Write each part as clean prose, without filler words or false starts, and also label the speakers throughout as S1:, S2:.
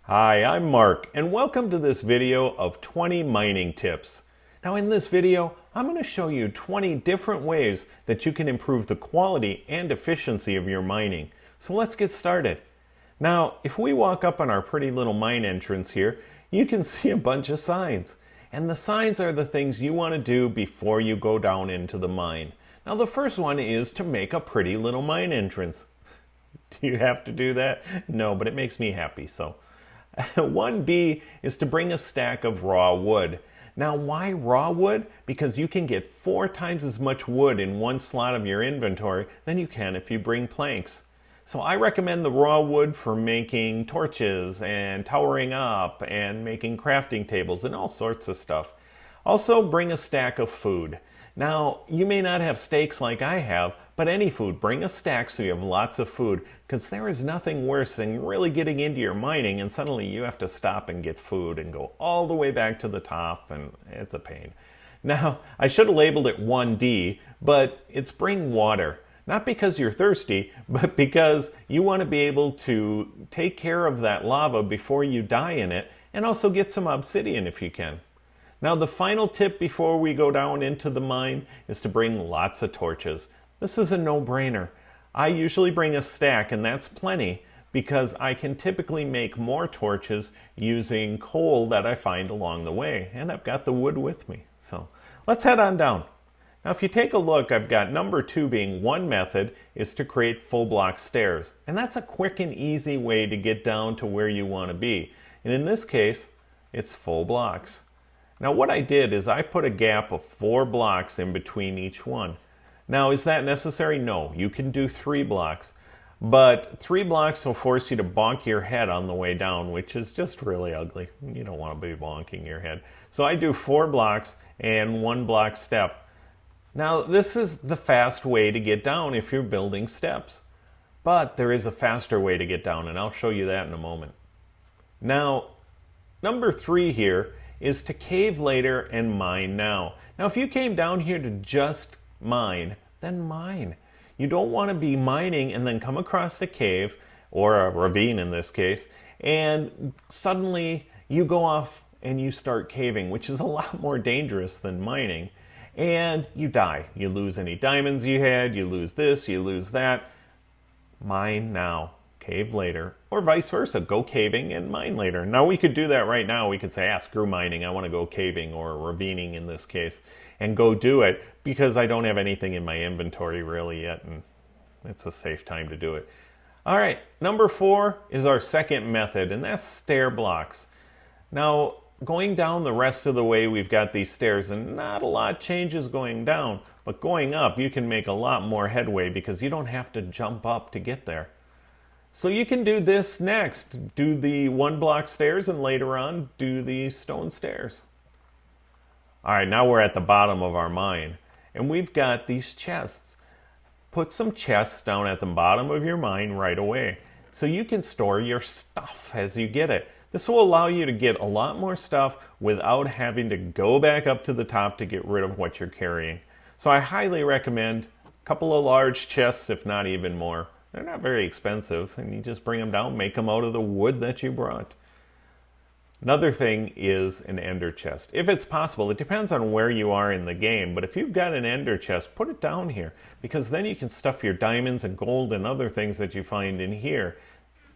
S1: Hi, I'm Mark, and welcome to this video of 20 mining tips. Now in this video, I'm going to show you 20 different ways that you can improve the quality and efficiency of your mining. So let's get started. Now, if we walk up on our pretty little mine entrance here, you can see a bunch of signs. And the signs are the things you want to do before you go down into the mine. Now the first one is to make a pretty little mine entrance. Do you have to do that? No, but it makes me happy, so. 1B is to bring a stack of raw wood. Now, why raw wood? Because you can get 4 times as much wood in one slot of your inventory than you can if you bring planks. So I recommend the raw wood for making torches and towering up and making crafting tables and all sorts of stuff. Also, bring a stack of food. Now, you may not have steaks like I have, but any food, bring a stack so you have lots of food, because there is nothing worse than really getting into your mining and suddenly you have to stop and get food and go all the way back to the top, and it's a pain. Now, I should have labeled it 1D, but it's bring water. Not because you're thirsty, but because you want to be able to take care of that lava before you die in it, and also get some obsidian if you can. Now the final tip before we go down into the mine is to bring lots of torches. This is a no-brainer. I usually bring a stack, and that's plenty because I can typically make more torches using coal that I find along the way, and I've got the wood with me. So let's head on down. Now if you take a look, I've got number 2 being one method is to create full block stairs, and that's a quick and easy way to get down to where you want to be. And in this case, it's full blocks. Now what I did is I put a gap of 4 blocks in between each one. Now is that necessary? No, you can do 3 blocks, but 3 blocks will force you to bonk your head on the way down, which is just really ugly. You don't want to be bonking your head. So I do 4 blocks and 1 block step. Now this is the fast way to get down if you're building steps, but there is a faster way to get down, and I'll show you that in a moment. Now number 3 here is to cave later and mine now. Now if you came down here to just mine, then mine. You don't want to be mining and then come across the cave, or a ravine in this case, and suddenly you go off and you start caving, which is a lot more dangerous than mining, and you die. You lose any diamonds you had, you lose this, you lose that. Mine now. Cave later, or vice versa, go caving and mine later. Now we could do that right now. We could say, screw mining, I want to go caving, or ravining in this case, and go do it because I don't have anything in my inventory really yet, and it's a safe time to do it. All right, number 4 is our second method, and that's stair blocks. Now going down the rest of the way, we've got these stairs, and not a lot changes going down, but going up you can make a lot more headway because you don't have to jump up to get there. So you can do this next. Do the 1 block stairs and later on do the stone stairs. All right, now we're at the bottom of our mine and we've got these chests. Put some chests down at the bottom of your mine right away so you can store your stuff as you get it. This will allow you to get a lot more stuff without having to go back up to the top to get rid of what you're carrying. So I highly recommend a couple of large chests, if not even more. They're not very expensive, and you just bring them down, make them out of the wood that you brought. Another thing is an ender chest. If it's possible, it depends on where you are in the game, but if you've got an ender chest, put it down here, because then you can stuff your diamonds and gold and other things that you find in here.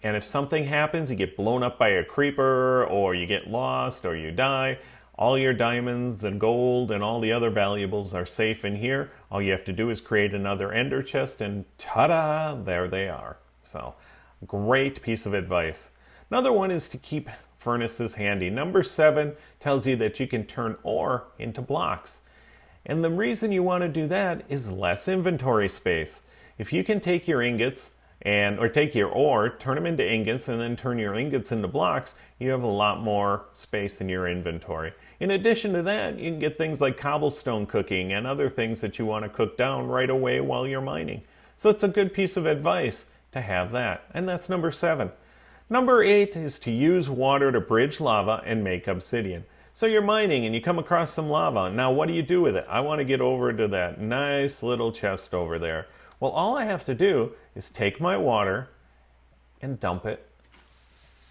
S1: And if something happens, you get blown up by a creeper, or you get lost, or you die, all your diamonds and gold and all the other valuables are safe in here. All you have to do is create another ender chest and ta-da, there they are. So, great piece of advice. Another one is to keep furnaces handy. Number 7 tells you that you can turn ore into blocks. And the reason you want to do that is less inventory space. If you can take your ingots or take your ore, turn them into ingots, and then turn your ingots into blocks, you have a lot more space in your inventory. In addition to that, you can get things like cobblestone cooking and other things that you want to cook down right away while you're mining. So it's a good piece of advice to have that. And that's number 7. Number 8 is to use water to bridge lava and make obsidian. So you're mining and you come across some lava. Now what do you do with it? I want to get over to that nice little chest over there. Well, all I have to do is take my water and dump it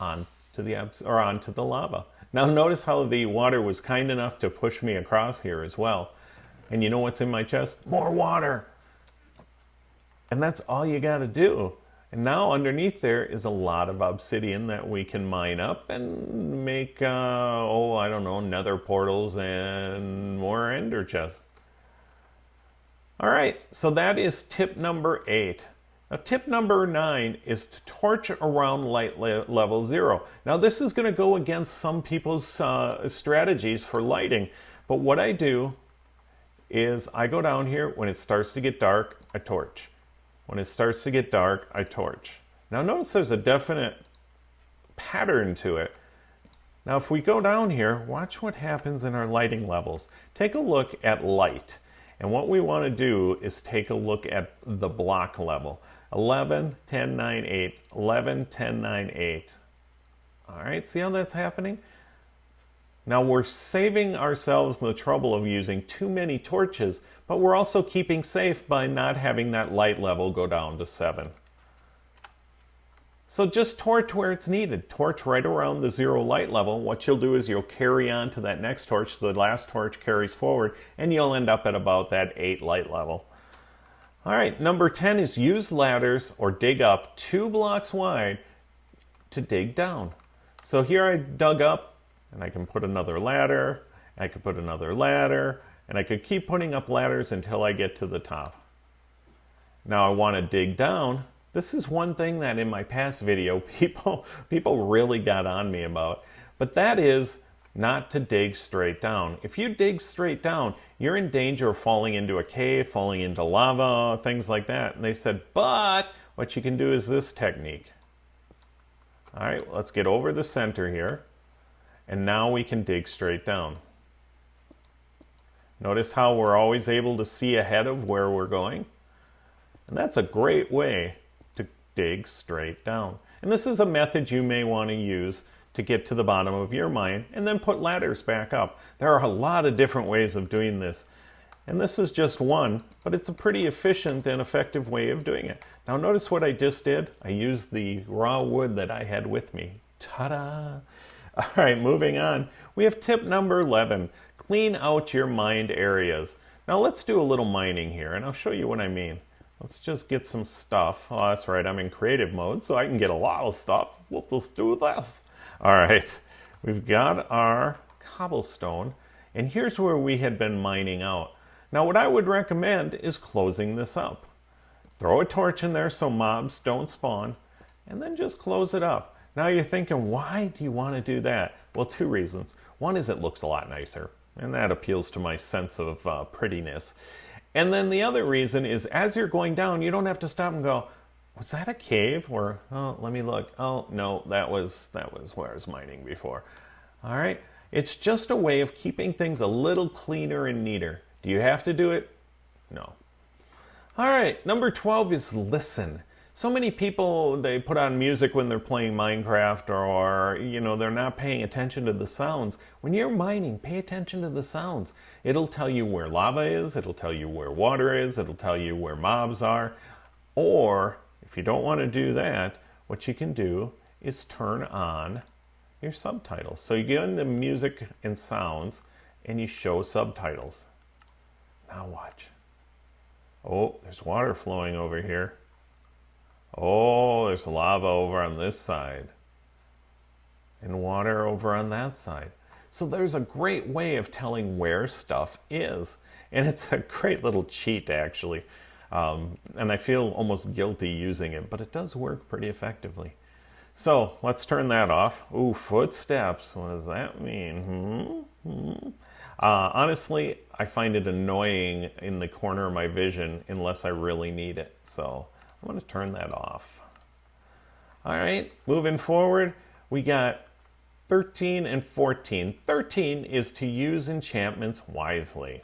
S1: onto to the or onto the lava. Now notice how the water was kind enough to push me across here as well. And you know what's in my chest? More water. And that's all you got to do. And now underneath there is a lot of obsidian that we can mine up and make, I don't know, nether portals and more ender chests. All right, so that is tip number 8. Now tip number 9 is to torch around light level 0. Now this is going to go against some people's strategies for lighting, but what I do is I go down here when it starts to get dark, I torch. When it starts to get dark, I torch. Now notice there's a definite pattern to it. Now if we go down here, watch what happens in our lighting levels. Take a look at light. And what we want to do is take a look at the block level. 11, 10, 9, 8. 11, 10, 9, 8. All right, see how that's happening? Now we're saving ourselves the trouble of using too many torches, but we're also keeping safe by not having that light level go down to 7. So just torch where it's needed. Torch right around the 0 light level. What you'll do is you'll carry on to that next torch. The last torch carries forward, and you'll end up at about that 8 light level. All right, number 10 is use ladders or dig up 2 blocks wide to dig down. So here I dug up, and I can put another ladder, I could put another ladder, and I could keep putting up ladders until I get to the top. Now I want to dig down. This is one thing that in my past video people really got on me about, but that is not to dig straight down. If you dig straight down, you're in danger of falling into a cave, falling into lava, things like that. And they said, but what you can do is this technique. All right, let's get over the center here. And now we can dig straight down. Notice how we're always able to see ahead of where we're going. And that's a great way to dig straight down. And this is a method you may want to use to get to the bottom of your mine and then put ladders back up. There are a lot of different ways of doing this. And this is just one, but it's a pretty efficient and effective way of doing it. Now notice what I just did. I used the raw wood that I had with me. Ta-da! All right, moving on. We have tip number 11. Clean out your mined areas. Now let's do a little mining here, and I'll show you what I mean. Let's just get some stuff. Oh, that's right, I'm in creative mode, so I can get a lot of stuff. We'll just do this. All right, we've got our cobblestone, and here's where we had been mining out. Now what I would recommend is closing this up. Throw a torch in there so mobs don't spawn, and then just close it up. Now you're thinking, why do you want to do that? Well, 2 reasons. One is it looks a lot nicer, and that appeals to my sense of prettiness. And then the other reason is as you're going down, you don't have to stop and go, was that a cave? Or, oh, let me look. Oh, no, that was where I was mining before. All right? It's just a way of keeping things a little cleaner and neater. Do you have to do it? No. All right, number 12 is listen. So many people, they put on music when they're playing Minecraft or they're not paying attention to the sounds. When you're mining, pay attention to the sounds. It'll tell you where lava is, it'll tell you where water is, it'll tell you where mobs are. Or, if you don't want to do that, what you can do is turn on your subtitles. So you get into music and sounds and you show subtitles. Now watch. Oh, there's water flowing over here. Oh, there's lava over on this side. And water over on that side. So there's a great way of telling where stuff is. And it's a great little cheat, actually. And I feel almost guilty using it, but it does work pretty effectively. So let's turn that off. Ooh, footsteps. What does that mean? Honestly, I find it annoying in the corner of my vision unless I really need it. So I'm going to turn that off. All right, moving forward, we got 13 and 14. 13 is to use enchantments wisely.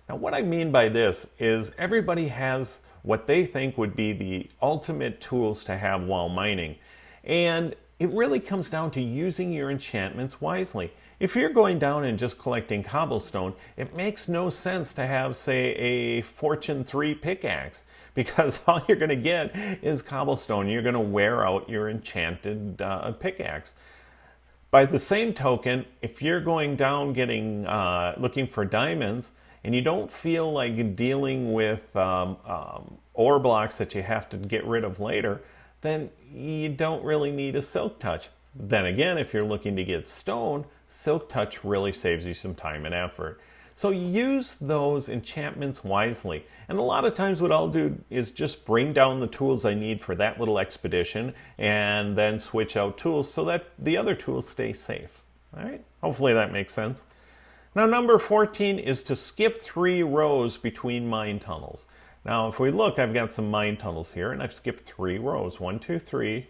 S1: Now, what I mean by this is everybody has what they think would be the ultimate tools to have while mining. And it really comes down to using your enchantments wisely. If you're going down and just collecting cobblestone, it makes no sense to have, say, a Fortune 3 pickaxe, because all you're going to get is cobblestone. You're going to wear out your enchanted pickaxe. By the same token, if you're going down looking for diamonds and you don't feel like dealing with ore blocks that you have to get rid of later, then you don't really need a silk touch. Then again, if you're looking to get stone, silk touch really saves you some time and effort. So use those enchantments wisely. And a lot of times what I'll do is just bring down the tools I need for that little expedition and then switch out tools so that the other tools stay safe. All right? Hopefully that makes sense. Now number 14 is to skip 3 rows between mine tunnels. Now if we look, I've got some mine tunnels here and I've skipped 3 rows. 1, 2, 3,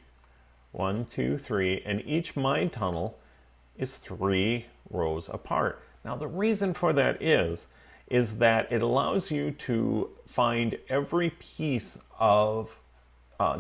S1: 1, 2, 3, and each mine tunnel is 3 rows apart. Now the reason for that is that it allows you to find every piece of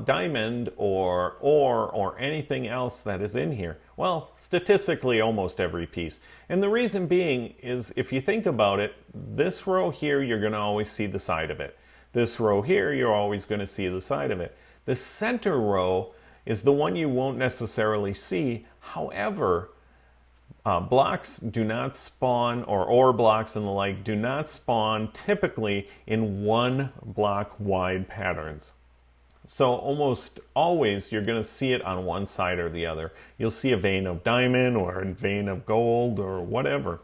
S1: diamond or ore or anything else that is in here. Well, statistically almost every piece. And the reason being is if you think about it, this row here you're going to always see the side of it. This row here you're always going to see the side of it. The center row is the one you won't necessarily see. However, blocks do not spawn, or ore blocks and the like, do not spawn typically in 1 block wide patterns. So almost always you're going to see it on one side or the other. You'll see a vein of diamond or a vein of gold or whatever.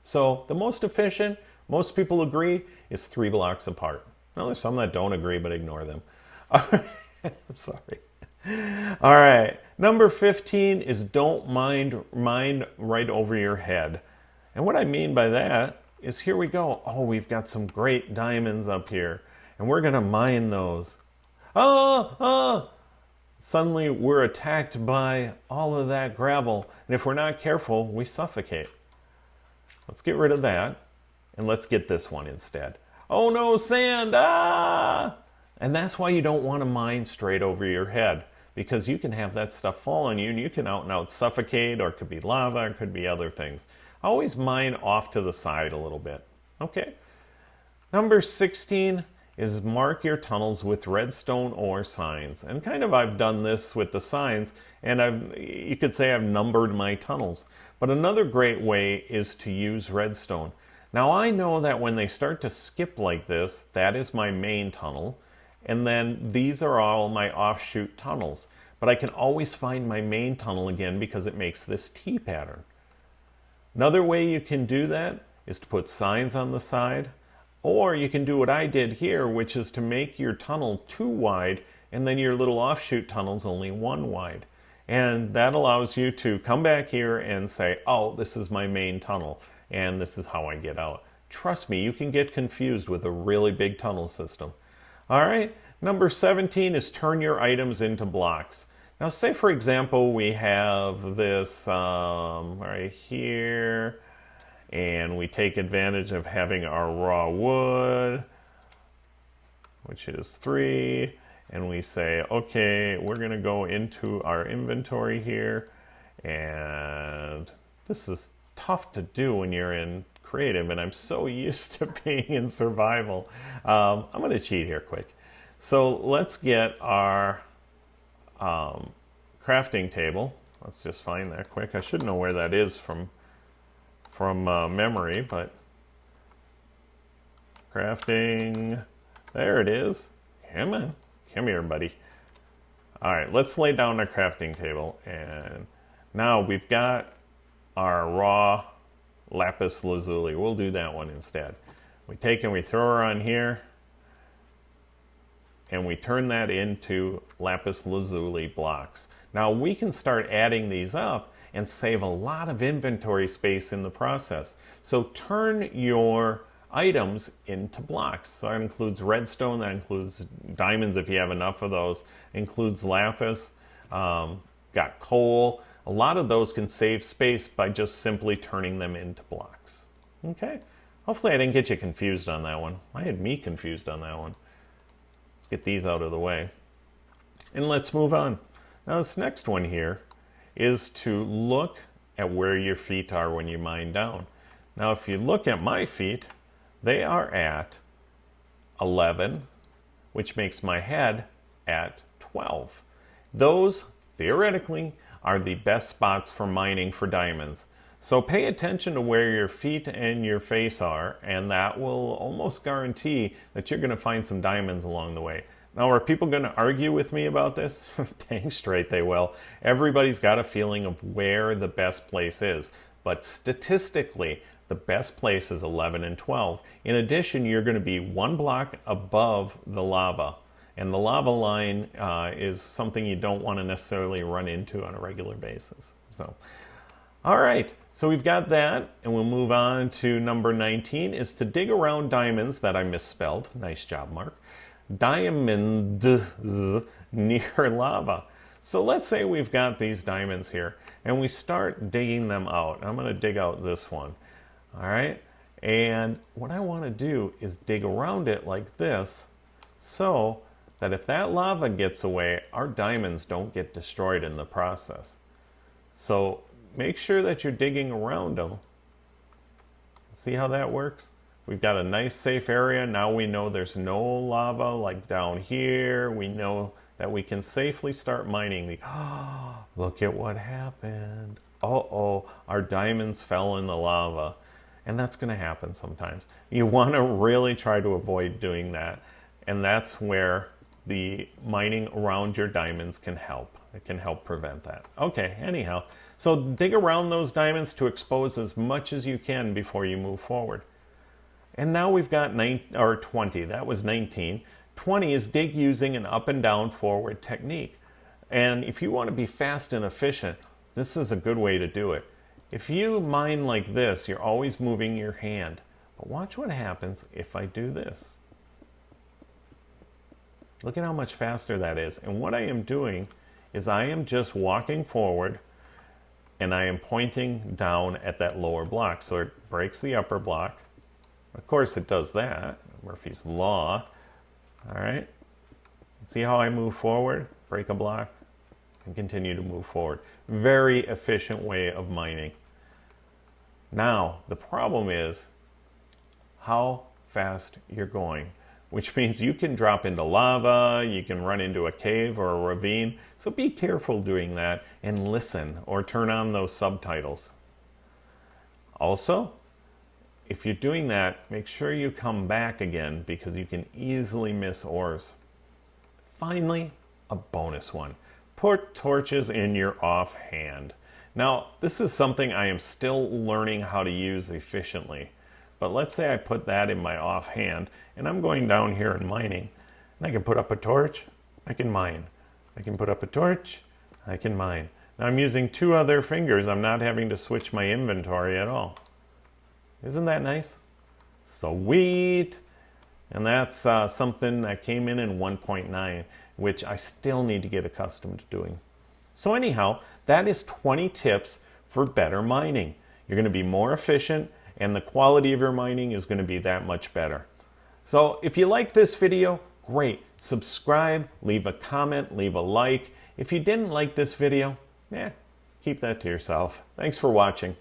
S1: So the most efficient, most people agree, is 3 blocks apart. Now there's some that don't agree, but ignore them. I'm sorry. All right, number 15 is don't mine right over your head. And what I mean by that is, here we go. Oh, we've got some great diamonds up here, and we're going to mine those. Suddenly we're attacked by all of that gravel, and if we're not careful, we suffocate. Let's get rid of that, and let's get this one instead. Oh no, sand! And that's why you don't want to mine straight over your head, because you can have that stuff fall on you and you can out and out suffocate, or it could be lava, it could be other things. Always mine off to the side a little bit. Okay. Number 16 is mark your tunnels with redstone ore signs. And kind of I've done this with the signs, and you could say I've numbered my tunnels. But another great way is to use redstone. Now I know that when they start to skip like this, that is my main tunnel. And then these are all my offshoot tunnels. But I can always find my main tunnel again because it makes this T pattern. Another way you can do that is to put signs on the side. Or you can do what I did here, which is to make your tunnel 2 wide and then your little offshoot tunnel's only 1 wide. And that allows you to come back here and say, oh, this is my main tunnel and this is how I get out. Trust me, you can get confused with a really big tunnel system. All right, number 17 is turn your items into blocks. Now say for example we have this right here, and we take advantage of having our raw wood, which is 3, and we say, okay, we're going to go into our inventory here, and this is tough to do when you're in creative, and I'm so used to being in survival. I'm going to cheat here quick. So let's get our crafting table. Let's just find that quick. I should know where that is from memory, but crafting, there it is. Come on, come here, buddy. All right, let's lay down our crafting table, and now we've got our raw lapis lazuli. We'll do that one instead. We take and we throw her on here, and we turn that into lapis lazuli blocks. Now we can start adding these up and save a lot of inventory space in the process. So turn your items into blocks. So that includes redstone, that includes diamonds if you have enough of those, includes lapis, got coal. A lot of those can save space by just simply turning them into blocks. Okay, hopefully I didn't get you confused on that one. I had me confused on that one. Let's get these out of the way. And let's move on. Now this next one here is to look at where your feet are when you mine down. Now if you look at my feet, they are at 11, which makes my head at 12. Those, theoretically, are the best spots for mining for diamonds. So pay attention to where your feet and your face are, and that will almost guarantee that you're going to find some diamonds along the way. Now, are people going to argue with me about this? Dang straight they will. Everybody's got a feeling of where the best place is. But statistically, the best place is 11 and 12. In addition, you're going to be one block above the lava. And the lava line is something you don't want to necessarily run into on a regular basis. So, all right, so we've got that, and we'll move on to number 19, is to dig around diamonds that I misspelled. Nice job, Mark. Diamonds near lava. So let's say we've got these diamonds here, and we start digging them out. I'm going to dig out this one. All right, and what I want to do is dig around it like this, so that if that lava gets away, our diamonds don't get destroyed in the process. So make sure that you're digging around them. See how that works? We've got a nice safe area. Now we know there's no lava like down here. We know that we can safely start mining the... Oh, look at what happened. Uh-oh, our diamonds fell in the lava. And that's going to happen sometimes. You want to really try to avoid doing that. And that's where the mining around your diamonds can help. It can help prevent that. Okay, anyhow. So dig around those diamonds to expose as much as you can before you move forward. And now we've got 20. That was 19. 20 is dig using an up and down forward technique. And if you want to be fast and efficient, this is a good way to do it. If you mine like this, you're always moving your hand. But watch what happens if I do this. Look at how much faster that is. And what I am doing is I am just walking forward, and I am pointing down at that lower block. So it breaks the upper block. Of course it does that. Murphy's Law. All right. See how I move forward? Break a block and continue to move forward. Very efficient way of mining. Now, the problem is how fast you're going, which means you can drop into lava, you can run into a cave or a ravine. So be careful doing that and listen or turn on those subtitles. Also, if you're doing that, make sure you come back again because you can easily miss ores. Finally, a bonus one. Put torches in your offhand. Now, this is something I am still learning how to use efficiently. But let's say I put that in my offhand, and I'm going down here and mining. And I can put up a torch, I can mine. I can put up a torch, I can mine. Now I'm using two other fingers. I'm not having to switch my inventory at all. Isn't that nice? Sweet! And that's something that came in 1.9, which I still need to get accustomed to doing. So anyhow, that is 20 tips for better mining. You're going to be more efficient, and the quality of your mining is going to be that much better. So if you like this video, great. Subscribe, leave a comment, leave a like. If you didn't like this video, keep that to yourself. Thanks for watching.